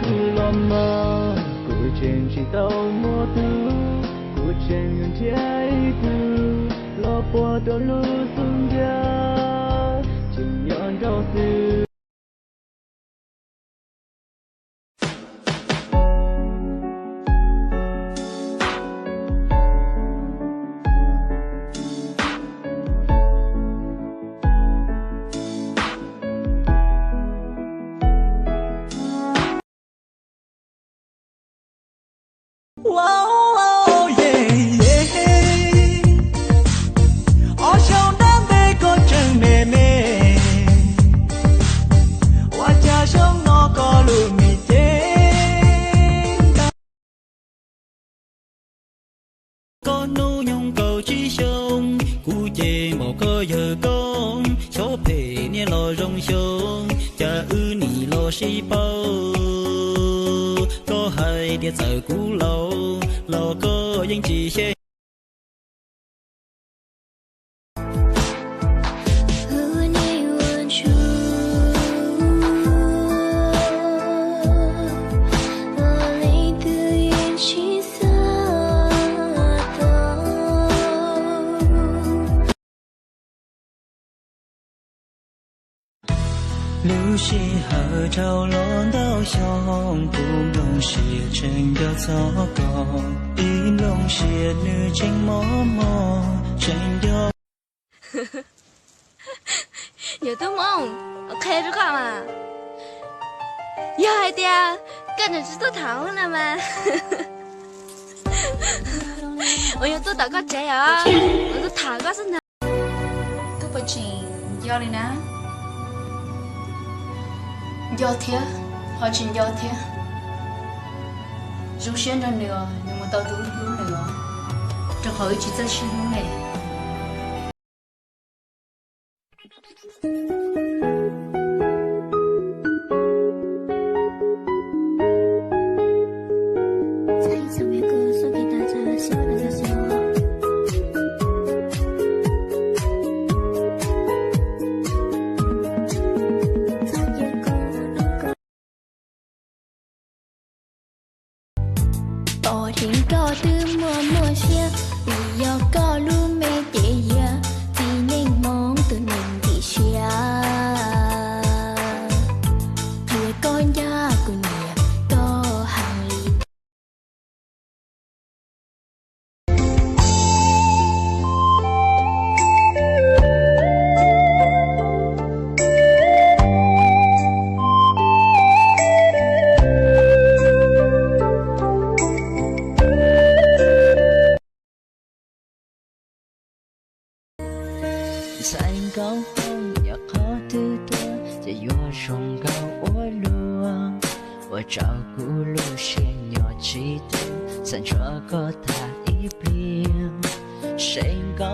tu lama ku chen chi tao mo tu ku chen yun chai tu lo po do lu sung ja chin yon rau su Wow, yeah, yeah. Ở trong đám mê có chân mê mê. Hoa cha sống nó có lùi mì chén. Có nô nhung cầu chi sông, cú chê màu cơ giờ con. Số phê nhé lo rong sông, cha ư nì lo si bao. Có hai địa giờ cú lâu, lo có những chỉ xe. lưu sĩ hở trao lon đau xong cùng lòng xìa trên đợt gió còn im lòng xìa như tranh mó mò tranh đợt有的梦开着干嘛？有爱的呀，跟着去做糖了吗？我要做祷告节啊，我做祷告是哪？Cứ phải chỉ do này nè, do thế, họ chỉ do thế. Dù xuyên ra nữa, nhưng mà tao đúng đúng nữa. Trong hỏi chỉ ra xuyên đúng này. Thiên có tư mùa xưa vì do có luôn mê chạy giờ thì nên mong từ mình thì xia thưa con gia của nhà có hàng lý xanh cao không nhà khó tư tuaจะยัวชงเกาอ้วนลัวว่าเจ้ากูรู้เชียนยอดชีตัวสัญชัวก็ท่าอีเปลี่ยนเสียงเกา